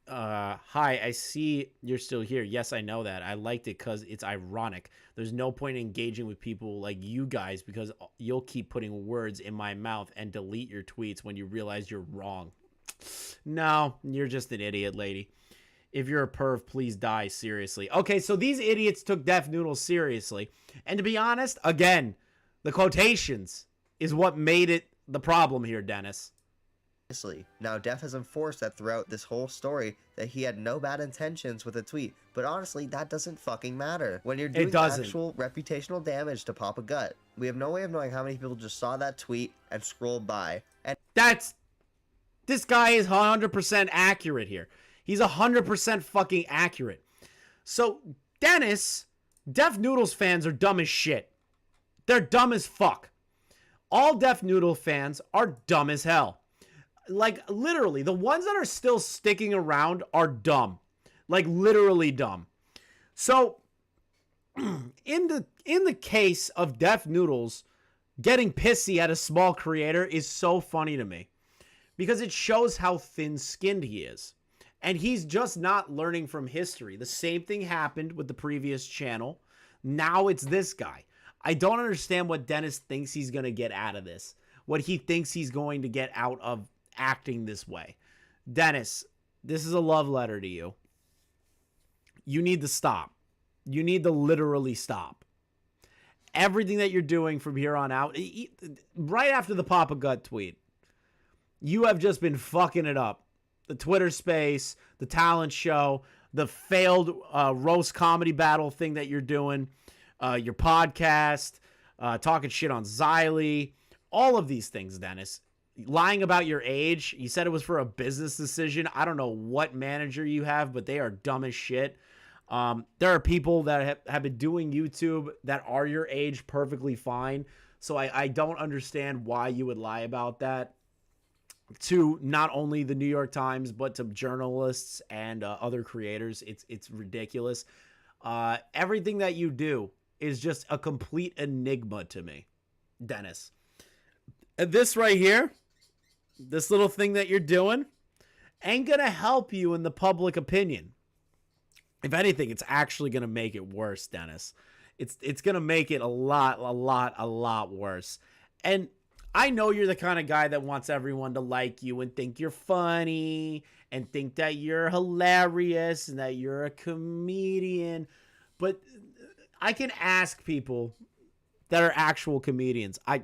Hi, I see you're still here. Yes, I know that. I liked it because it's ironic. There's no point in engaging with people like you guys because you'll keep putting words in my mouth and delete your tweets when you realize you're wrong. No, you're just an idiot, lady. If you're a perv, please die, seriously. Okay, so these idiots took Def Noodles seriously. And to be honest, again, the quotations is what made it the problem here, Dennis. Now, Def has enforced that throughout this whole story that he had no bad intentions with a tweet, but honestly, that doesn't fucking matter. When you're doing actual reputational damage to Papa Gut, we have no way of knowing how many people just saw that tweet and scrolled by. And This guy is 100% accurate here. He's 100% fucking accurate. So, Dennis, Def Noodles fans are dumb as shit. They're dumb as fuck. All Def Noodle fans are dumb as hell. Like, literally, the ones that are still sticking around are dumb. Like, literally dumb. So, in the case of Def Noodles, getting pissy at a small creator is so funny to me. Because it shows how thin-skinned he is. And he's just not learning from history. The same thing happened with the previous channel. Now it's this guy. I don't understand what Dennis thinks he's going to get out of this. What he thinks he's going to get out of acting this way. Dennis, this is a love letter to you. You need to stop. You need to literally stop. Everything that you're doing from here on out, right after the Papa Gut tweet, you have just been fucking it up. The Twitter space, the talent show, the failed roast comedy battle thing that you're doing, your podcast, talking shit on Xylee, all of these things, Dennis. Lying about your age. You said it was for a business decision. I don't know what manager you have, but they are dumb as shit. There are people that have been doing YouTube that are your age perfectly fine. So I don't understand why you would lie about that to not only the New York Times, but to journalists and other creators. It's ridiculous. Everything that you do is just a complete enigma to me, Dennis. And this right here, this little thing that you're doing, ain't gonna help you in the public opinion. If anything, it's actually gonna make it worse, Dennis. It's gonna make it a lot worse. And I know you're the kind of guy that wants everyone to like you and think you're funny and think that you're hilarious and that you're a comedian. But I can ask people that are actual comedians. I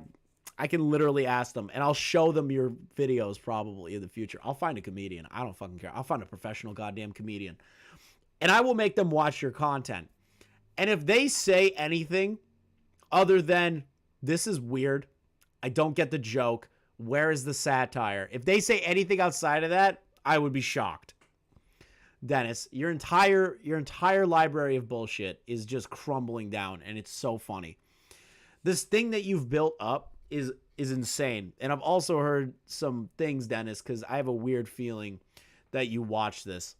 can literally ask them, and I'll show them your videos probably in the future. I'll find a comedian. I don't fucking care. I'll find a professional goddamn comedian. And I will make them watch your content. And if they say anything other than, this is weird, I don't get the joke, where is the satire? If they say anything outside of that, I would be shocked. Dennis, your entire library of bullshit is just crumbling down, and it's so funny. This thing that you've built up is insane. And I've also heard some things, Dennis, because I have a weird feeling that you watch this.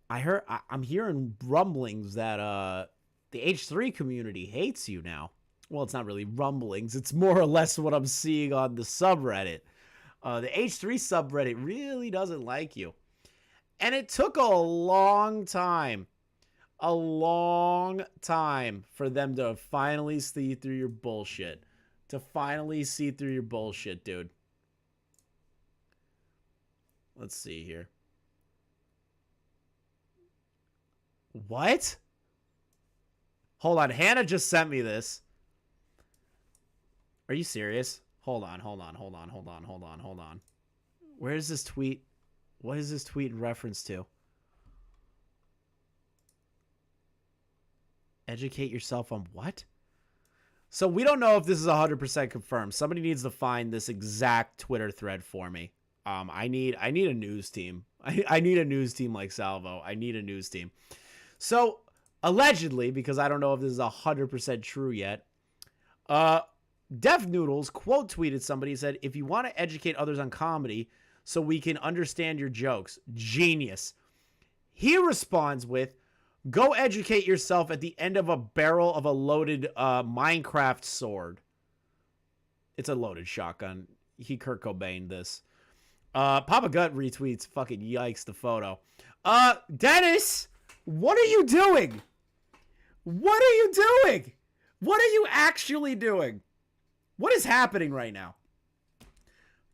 I'm hearing rumblings that the H3 community hates you now. Well, it's not really rumblings. It's more or less what I'm seeing on the subreddit. The H3 subreddit really doesn't like you. And it took a long time for them to finally see through your bullshit. Dude. Let's see here. What? Hold on. Hannah just sent me this. Are you serious? Hold on. Where is this tweet? What is this tweet in reference to? Educate yourself on what? So we don't know if this is 100% confirmed. Somebody needs to find this exact Twitter thread for me. I need a news team. I need a news team like Salvo. I need a news team. So allegedly, because I don't know if this is 100% true yet, Def Noodles quote tweeted somebody and said, if you want to educate others on comedy so we can understand your jokes, genius. He responds with, go educate yourself at the end of a barrel of a loaded Minecraft sword. It's a loaded shotgun. He Kurt Cobain this. Papa Gut retweets fucking yikes the photo. Dennis, what are you doing? What are you doing? What are you actually doing? What is happening right now?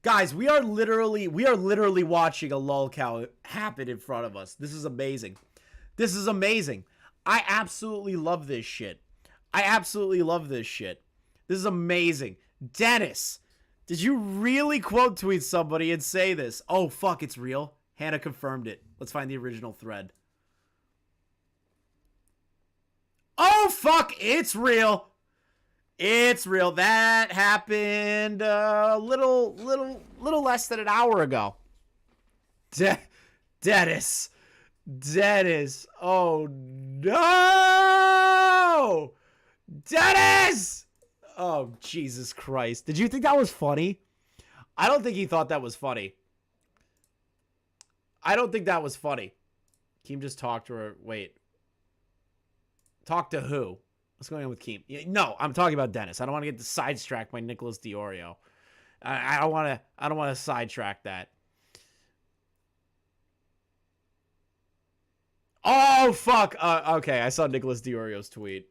Guys, we are literally watching a lolcow happen in front of us. This is amazing. This is amazing. I absolutely love this shit. This is amazing. Dennis, did you really quote tweet somebody and say this? Oh, fuck, it's real. Hannah confirmed it. Let's find the original thread. Oh, fuck, it's real. It's real. That happened a little less than an hour ago. Dennis. Oh, no! Dennis! Oh, Jesus Christ. Did you think that was funny? I don't think he thought that was funny. I don't think that was funny. Keem just talked to her. Wait. Talk to who? What's going on with Keem? No, I'm talking about Dennis. I don't want to get sidetracked by Nicholas Diorio. I don't want to sidetrack that. Oh, fuck. Okay, I saw Nicholas Diorio's tweet.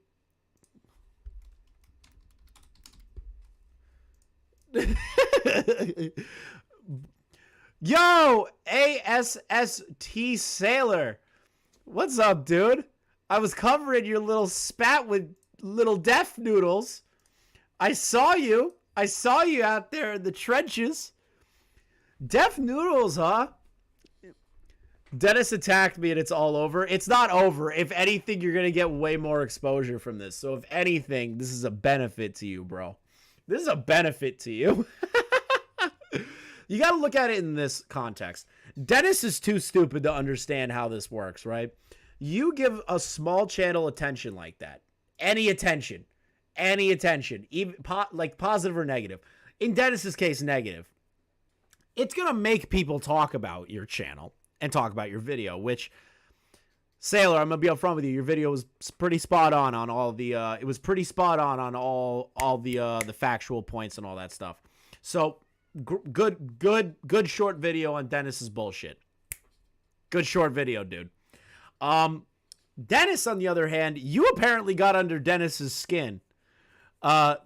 Yo, ASST Sailor. What's up, dude? I was covering your little spat with little deaf noodles. I saw you. I saw you out there in the trenches. Deaf noodles, huh? Dennis attacked me and it's all over. It's not over. If anything, you're going to get way more exposure from this. So if anything, this is a benefit to you, bro. This is a benefit to you. You got to look at it in this context. Dennis is too stupid to understand how this works, right? You give a small channel attention like that. Any attention, even like positive or negative. In Dennis's case, negative. It's going to make people talk about your channel and talk about your video, which, Sailor, I'm going to be upfront with you. Your video was pretty spot on all the, it was pretty spot on all the factual points and all that stuff. So, good short video on Dennis's bullshit. Good short video, dude. Dennis, on the other hand, you apparently got under Dennis's skin.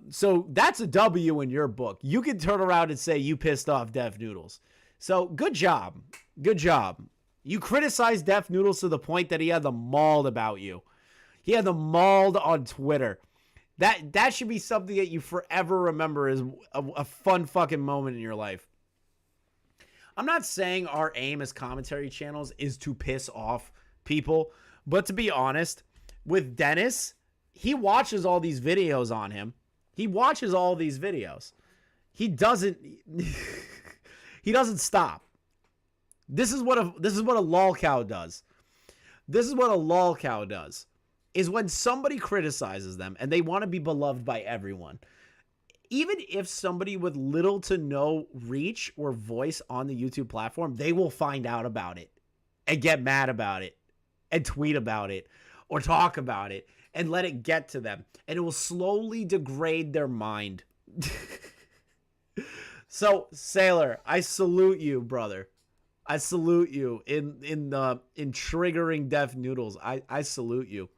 So that's a W in your book. You can turn around and say you pissed off Deaf Noodles. So good job. Good job. You criticized Deaf Noodles to the point that he had the mauled about you. He had the mauled on Twitter. That should be something that you forever remember as a fun fucking moment in your life. I'm not saying our aim as commentary channels is to piss off people, but to be honest, with Dennis, he watches all these videos on him. He watches all these videos. He doesn't stop. This is what a lolcow does. This is what a lolcow does. Is when somebody criticizes them and they want to be beloved by everyone. Even if somebody with little to no reach or voice on the YouTube platform, they will find out about it and get mad about it and tweet about it or talk about it and let it get to them. And it will slowly degrade their mind. So, Sailor, I salute you, brother. I salute you in triggering Deaf Noodles. I salute you.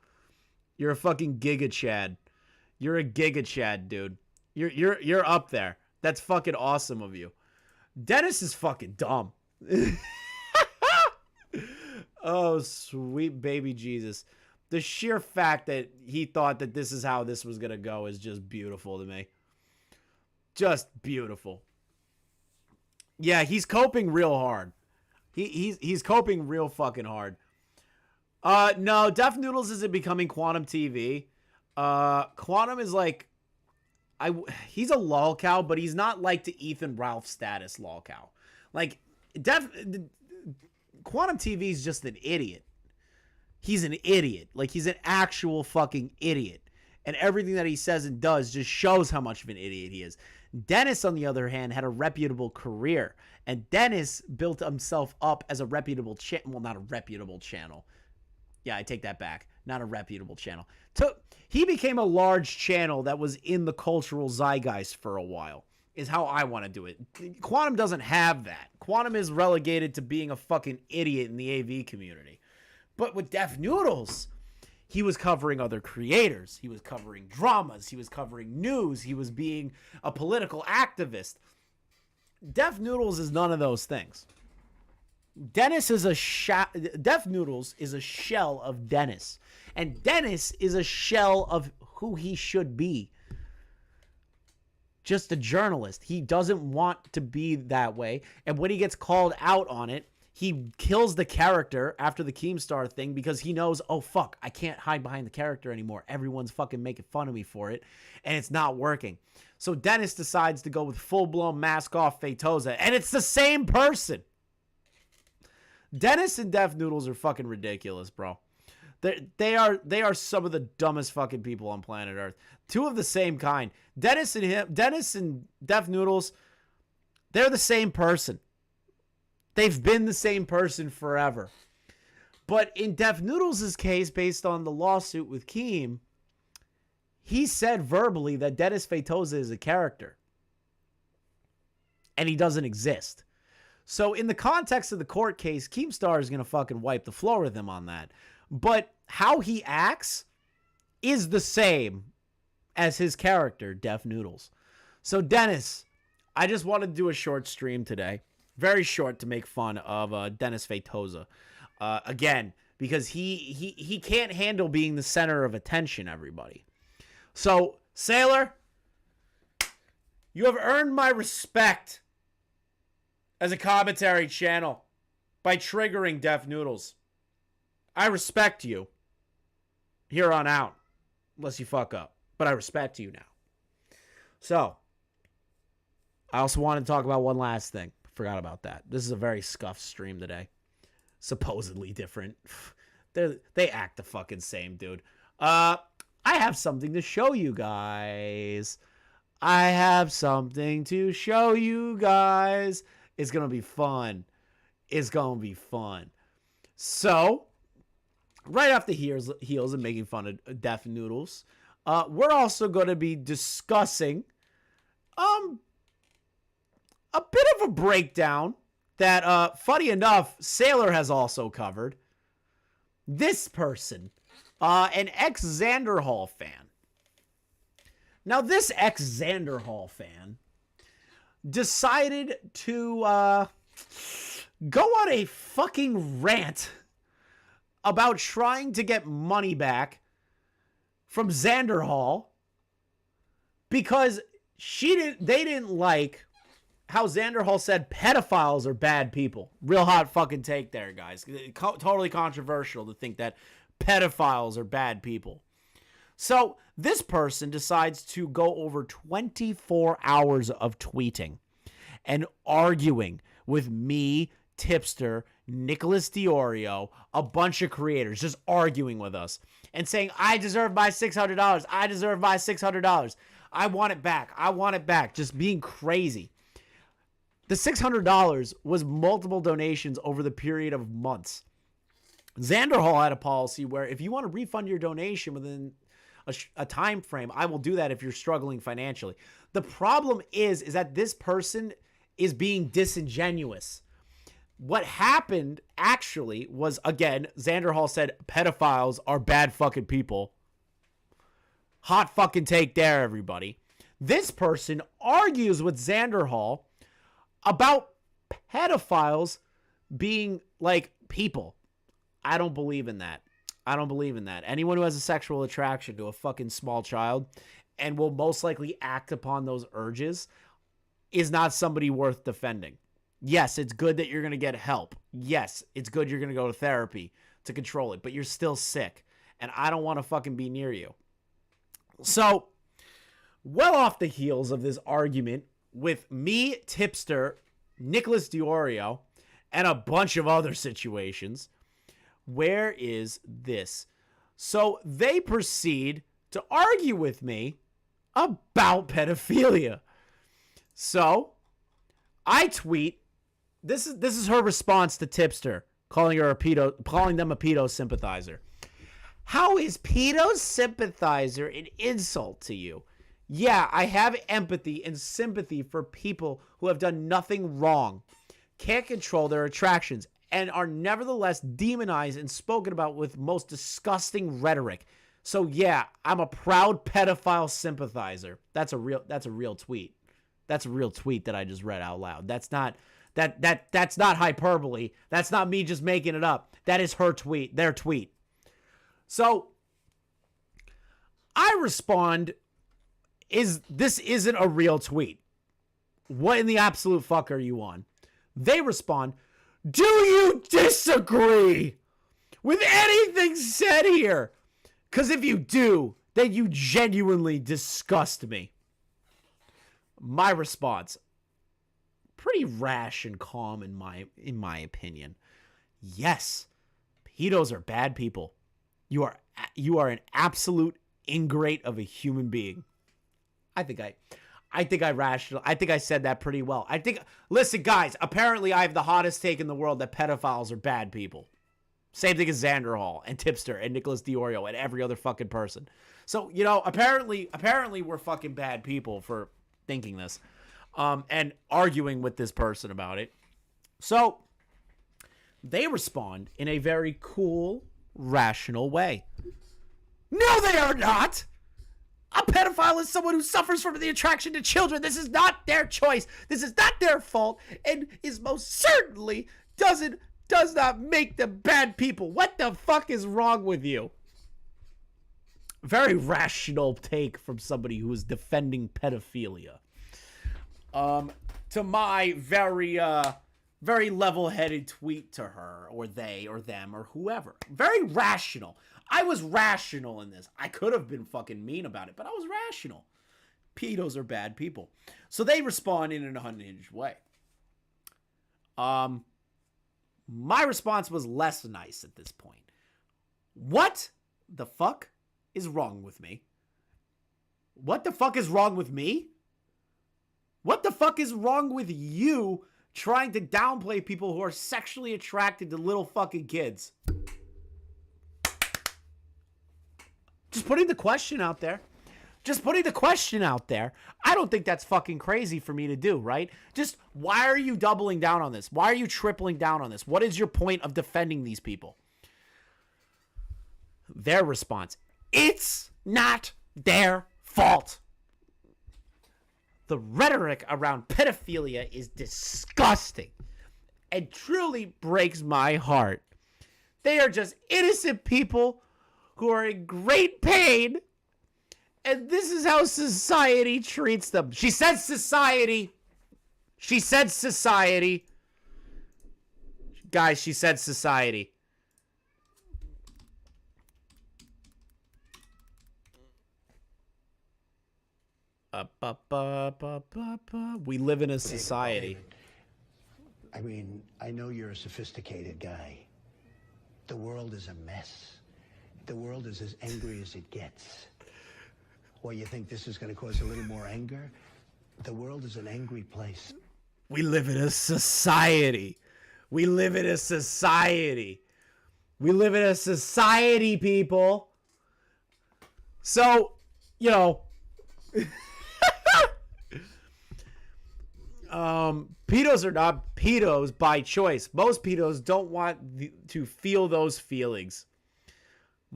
You're a fucking Giga Chad. You're a Giga Chad, dude. You're up there. That's fucking awesome of you. Dennis is fucking dumb. Oh, sweet baby Jesus. The sheer fact that he thought that this is how this was going to go is just beautiful to me. Just beautiful. Yeah, he's coping real hard. He's coping real fucking hard. No, Deaf Noodles isn't becoming Quantum TV. Quantum is like, he's a lolcow, but he's not like the Ethan Ralph status lolcow. Like, Quantum TV is just an idiot. He's an idiot. Like, he's an actual fucking idiot. And everything that he says and does just shows how much of an idiot he is. Dennis, on the other hand, had a reputable career. And Dennis built himself up as a reputable channel. Well, not a reputable channel. Yeah, I take that back. Not a reputable channel. He became a large channel that was in the cultural zeitgeist for a while, is how I want to do it. Quantum doesn't have that. Quantum is relegated to being a fucking idiot in the AV community. But with Deaf Noodles, he was covering other creators. He was covering dramas. He was covering news. He was being a political activist. Deaf Noodles is none of those things. Deaf Noodles is a shell of Dennis. And Dennis is a shell of who he should be. Just a journalist. He doesn't want to be that way. And when he gets called out on it, he kills the character after the Keemstar thing because he knows, oh, fuck, I can't hide behind the character anymore. Everyone's fucking making fun of me for it, and it's not working. So Dennis decides to go with full-blown mask-off Fatoza, and it's the same person. Dennis and Def Noodles are fucking ridiculous, bro. They are some of the dumbest fucking people on planet Earth. Two of the same kind. Dennis and Def Noodles, they're the same person. They've been the same person forever. But in Def Noodles' case, based on the lawsuit with Keem, he said verbally that Dennis Fatoza is a character. And he doesn't exist. So in the context of the court case, Keemstar is going to fucking wipe the floor with him on that. But how he acts is the same as his character, Def Noodles. So Dennis, I just wanted to do a short stream today. Very short to make fun of Dennis Fatoza. Again, because he can't handle being the center of attention, everybody. So, Sailor, you have earned my respect as a commentary channel by triggering Def Noodles. I respect you here on out, unless you fuck up. But I respect you now. So, I also want to talk about one last thing. Forgot about that. This is a very scuffed stream today. Supposedly different. They act the fucking same, dude. I have something to show you guys. It's going to be fun. So, right off the heels of making fun of Def Noodles, we're also going to be discussing a bit of a breakdown that, funny enough, Sailor has also covered. This person, an ex-Xander Hall fan. Now, this ex-Xander Hall fan decided to go on a fucking rant about trying to get money back from Xander Hall because they didn't like how Xander Hall said pedophiles are bad people. Real hot fucking take there, guys. Totally controversial to think that pedophiles are bad people. So this person decides to go over 24 hours of tweeting and arguing with me, Tipster, Nicholas Diorio, a bunch of creators just arguing with us and saying, I deserve my $600. I deserve my $600. I want it back. I want it back. Just being crazy. The $600 was multiple donations over the period of months. Xander Hall had a policy where if you want to refund your donation within a time frame, I will do that if you're struggling financially. The problem is that this person is being disingenuous. What happened actually was, again, Xander Hall said pedophiles are bad fucking people. Hot fucking take there, everybody. This person argues with Xander Hall about pedophiles being like people. I don't believe in that. Anyone who has a sexual attraction to a fucking small child and will most likely act upon those urges is not somebody worth defending. Yes, it's good that you're going to get help. Yes, it's good you're going to go to therapy to control it, but you're still sick, and I don't want to fucking be near you. So, well off the heels of this argument with me, Tipster, Nicholas Diorio, and a bunch of other situations, where is this? So they proceed to argue with me about pedophilia. So I tweet, this is her response to Tipster, calling them a pedo sympathizer. How is pedo sympathizer an insult to you? Yeah, I have empathy and sympathy for people who have done nothing wrong, can't control their attractions, and are nevertheless demonized and spoken about with most disgusting rhetoric. So yeah, I'm a proud pedophile sympathizer. That's a real tweet. That's a real tweet that I just read out loud. That's not hyperbole. That's not me just making it up. That is her tweet, their tweet. So I respond, this isn't a real tweet. What in the absolute fuck are you on? They respond, Do you disagree with anything said here? Because if you do, then you genuinely disgust me. My response, pretty rash and calm in my opinion. Yes, pedos are bad people. You are an absolute ingrate of a human being. I think I said that pretty well. Listen, guys, apparently I have the hottest take in the world that pedophiles are bad people. Same thing as Xander Hall and Tipster and Nicholas Diorio and every other fucking person. So, apparently we're fucking bad people for thinking this. And arguing with this person about it. So, they respond in a very cool, rational way. No, they are not! A pedophile is someone who suffers from the attraction to children. This is not their choice. This is not their fault, and is most certainly does not make them bad people. What the fuck is wrong with you? Very rational take from somebody who is defending pedophilia. To my very level-headed tweet to her, or they, or them, or whoever. Very rational. I was rational in this. I could have been fucking mean about it, but I was rational. Pedos are bad people. So they respond in an unhinged way. My response was less nice at this point. What the fuck is wrong with me? What the fuck is wrong with me? What the fuck is wrong with you trying to downplay people who are sexually attracted to little fucking kids? Just putting the question out there. I don't think that's fucking crazy for me to do, right? Just, why are you doubling down on this? Why are you tripling down on this? What is your point of defending these people? Their response, it's not their fault. The rhetoric around pedophilia is disgusting and truly breaks my heart. They are just innocent people who are in great pain, and this is how society treats them. She said society. Guys, she said society. We live in a society. I mean, I know you're a sophisticated guy. The world is a mess. The world is as angry as it gets. What, you think this is going to cause a little more anger? The world is an angry place. We live in a society. We live in a society. We live in a society, people. So, pedos are not pedos by choice. Most pedos don't want to feel those feelings.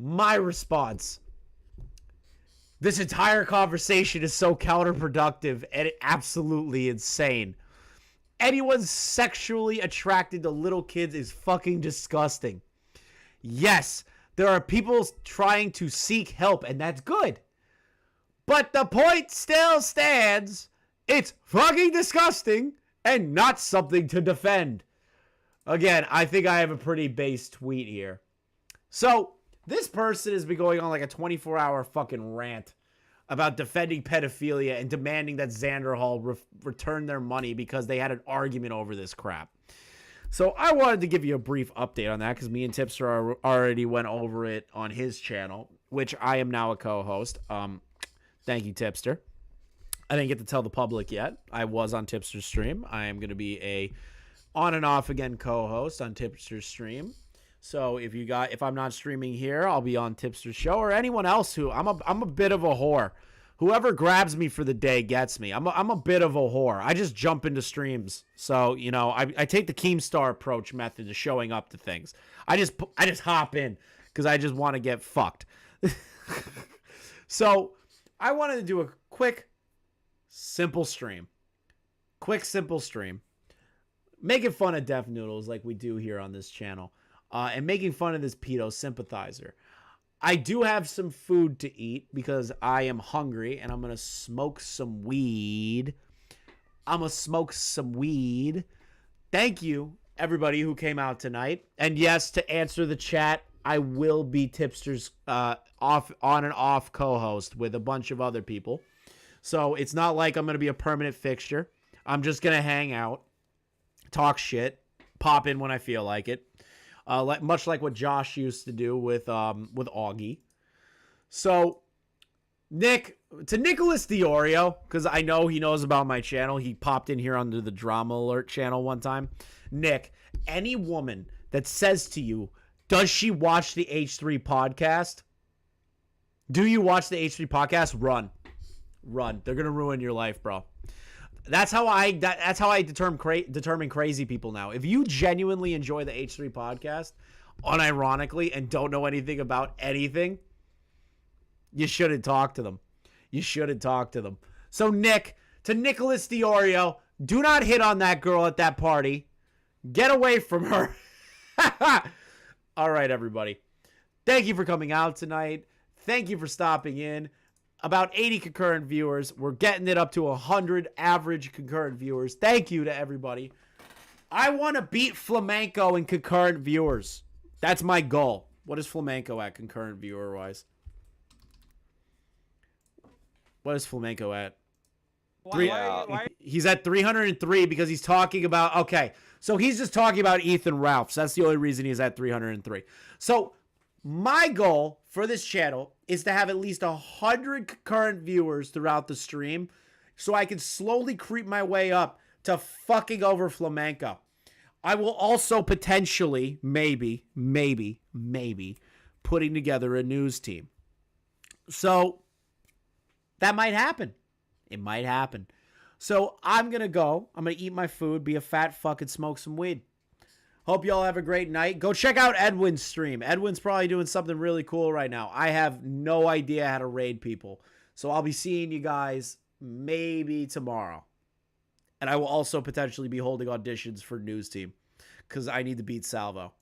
My response: this entire conversation is so counterproductive and absolutely insane. Anyone sexually attracted to little kids is fucking disgusting. Yes, there are people trying to seek help, and that's good. But the point still stands. It's fucking disgusting and not something to defend. Again, I think I have a pretty base tweet here. So, this person has been going on like a 24-hour fucking rant about defending pedophilia and demanding that Xander Hall return their money because they had an argument over this crap. So I wanted to give you a brief update on that because me and Tipster already went over it on his channel, which I am now a co-host. Thank you, Tipster. I didn't get to tell the public yet. I was on Tipster's stream. I am going to be a on and off again co-host on Tipster's stream. So if I'm not streaming here, I'll be on Tipster's show, or anyone else who I'm a bit of a whore. Whoever grabs me for the day gets me. I'm a bit of a whore. I just jump into streams. So, I take the Keemstar approach method to showing up to things. I just hop in because I just want to get fucked. So, I wanted to do a quick, simple stream. Making fun of Deaf Noodles like we do here on this channel. And making fun of this pedo sympathizer. I do have some food to eat because I am hungry, and I'm going to smoke some weed. Thank you, everybody who came out tonight. And yes, to answer the chat, I will be Tipster's off on and off co-host with a bunch of other people. So it's not like I'm going to be a permanent fixture. I'm just going to hang out, talk shit, pop in when I feel like it. Much like what Josh used to do with Augie. So, Nick, to Nicholas Diorio, because I know he knows about my channel. He popped in here under the Drama Alert channel one time. Nick, any woman that says to you, does she watch the H3 podcast? Do you watch the H3 podcast? Run. They're going to ruin your life, bro. That's how I determine crazy people now. If you genuinely enjoy the H3 podcast, unironically, and don't know anything about anything, you shouldn't talk to them. So, Nick, to Nicholas Diorio, do not hit on that girl at that party. Get away from her. All right, everybody. Thank you for coming out tonight. Thank you for stopping in. About 80 concurrent viewers. We're getting it up to 100 average concurrent viewers. Thank you to everybody. I want to beat Flamenco in concurrent viewers. That's my goal. What is Flamenco at concurrent viewer-wise? What is Flamenco at? He's at 303 because he's talking about... Okay, so he's just talking about Ethan Ralphs. That's the only reason he's at 303. So my goal for this channel is to have at least 100 concurrent viewers throughout the stream so I can slowly creep my way up to fucking over Flamenco. I will also potentially, maybe, putting together a news team. So that might happen. It might happen. So I'm going to go. I'm going to eat my food, be a fat fuck, and smoke some weed. Hope y'all have a great night. Go check out Edwin's stream. Edwin's probably doing something really cool right now. I have no idea how to raid people. So I'll be seeing you guys maybe tomorrow. And I will also potentially be holding auditions for news team because I need to beat Salvo.